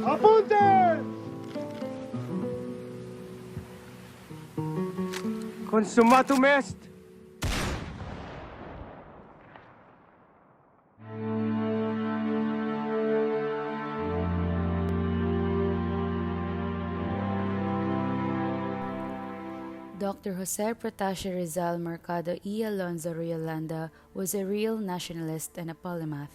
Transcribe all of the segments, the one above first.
Apunten! Consumatum est! Dr. Jose Protasio Rizal Mercado y Alonzo Riolanda was a real nationalist and a polymath.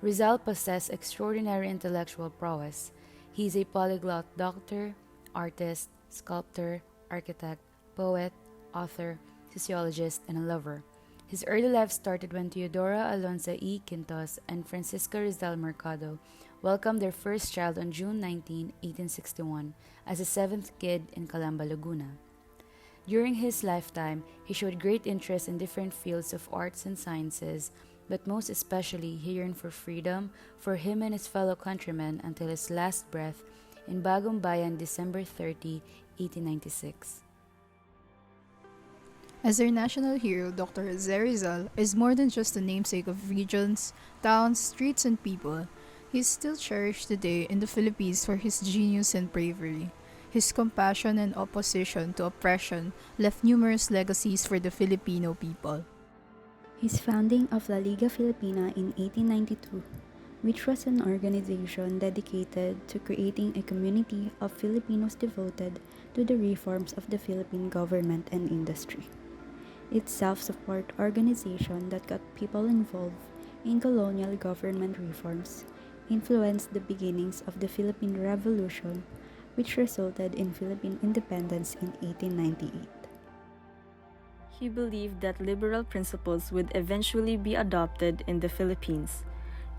Rizal possessed extraordinary intellectual prowess. He is a polyglot doctor, artist, sculptor, architect, poet, author, sociologist, and a lover. His early life started when Teodora Alonza E. Quintos and Francisco Rizal Mercado welcomed their first child on June 19, 1861, as the seventh kid in Calamba, Laguna. During his lifetime, he showed great interest in different fields of arts and sciences, but most especially he yearned for freedom for him and his fellow countrymen until his last breath in Bagong Bayan, December 30, 1896. As our national hero, Dr. Jose Rizal is more than just a namesake of regions, towns, streets, and people. He is still cherished today in the Philippines for his genius and bravery. His compassion and opposition to oppression left numerous legacies for the Filipino people. His founding of La Liga Filipina in 1892, which was an organization dedicated to creating a community of Filipinos devoted to the reforms of the Philippine government and industry. Its self-support organization that got people involved in colonial government reforms influenced the beginnings of the Philippine Revolution, which resulted in Philippine independence in 1898. He believed that liberal principles would eventually be adopted in the Philippines.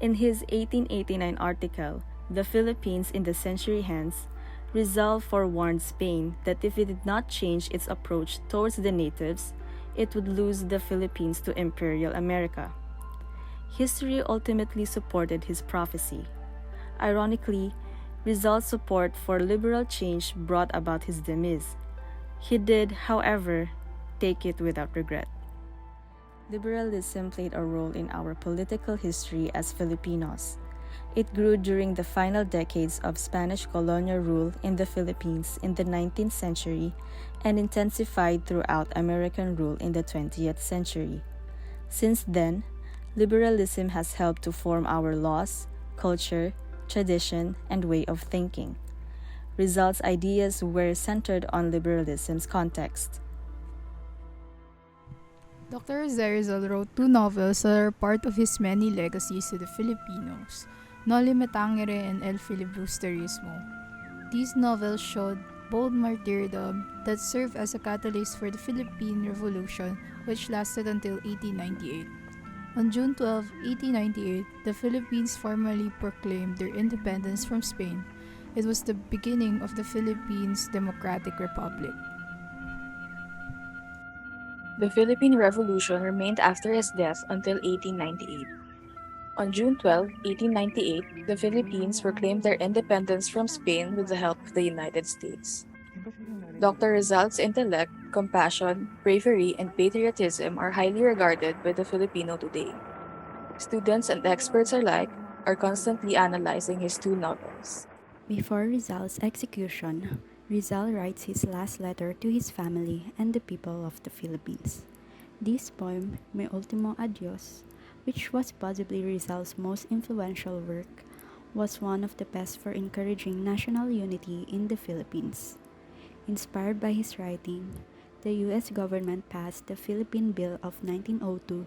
In his 1889 article, The Philippines in the Century Hands, Rizal forewarned Spain that if it did not change its approach towards the natives, it would lose the Philippines to Imperial America. History ultimately supported his prophecy. Ironically, Rizal's support for liberal change brought about his demise. He did, however, take it without regret. Liberalism played a role in our political history as Filipinos. It grew during the final decades of Spanish colonial rule in the Philippines in the 19th century and intensified throughout American rule in the 20th century. Since then, liberalism has helped to form our laws, culture, tradition, and way of thinking. Rizal's ideas were centered on liberalism's context. Dr. Jose Rizal wrote two novels that are part of his many legacies to the Filipinos, Noli Me Tangere and El Filibusterismo. These novels showed bold martyrdom that served as a catalyst for the Philippine Revolution, which lasted until 1898. On June 12, 1898, the Philippines formally proclaimed their independence from Spain. It was the beginning of the Philippines Democratic Republic. The Philippine Revolution remained after his death until 1898. On June 12, 1898, the Philippines proclaimed their independence from Spain with the help of the United States. Dr. Rizal's intellect, compassion, bravery, and patriotism are highly regarded by the Filipino today. Students and experts alike are constantly analyzing his two novels. Before Rizal's execution, Rizal writes his last letter to his family and the people of the Philippines. This poem, Mi Ultimo Adios, which was possibly Rizal's most influential work, was one of the best for encouraging national unity in the Philippines. Inspired by his writing, the U.S. government passed the Philippine Bill of 1902,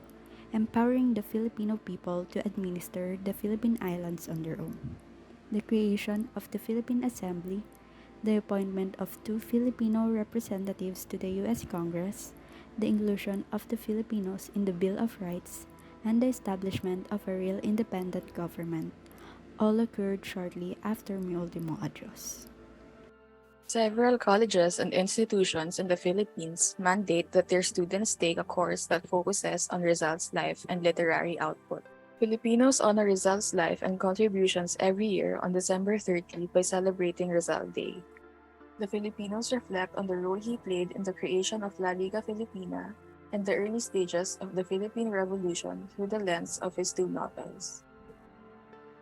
empowering the Filipino people to administer the Philippine Islands on their own. The creation of the Philippine Assembly, the appointment of two Filipino representatives to the U.S. Congress, the inclusion of the Filipinos in the Bill of Rights, and the establishment of a real independent government all occurred shortly after Mi Ultimo Adios. Several colleges and institutions in the Philippines mandate that their students take a course that focuses on Rizal's life and literary output. Filipinos honor Rizal's life and contributions every year on December 30 by celebrating Rizal Day. The Filipinos reflect on the role he played in the creation of La Liga Filipina and the early stages of the Philippine Revolution through the lens of his two novels.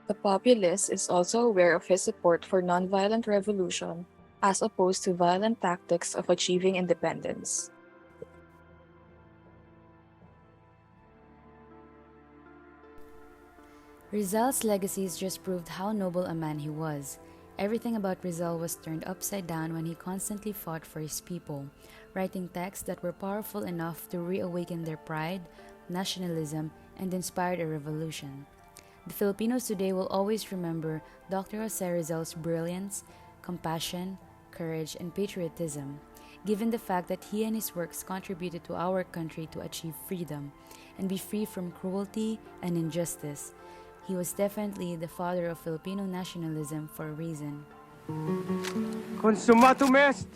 The populace is also aware of his support for nonviolent revolution as opposed to violent tactics of achieving independence. Rizal's legacies just proved how noble a man he was. Everything about Rizal was turned upside down when he constantly fought for his people, writing texts that were powerful enough to reawaken their pride, nationalism, and inspired a revolution. The Filipinos today will always remember Dr. Jose Rizal's brilliance, compassion, courage, and patriotism, given the fact that he and his works contributed to our country to achieve freedom and be free from cruelty and injustice. He was definitely the father of Filipino nationalism for a reason. Consumatum est!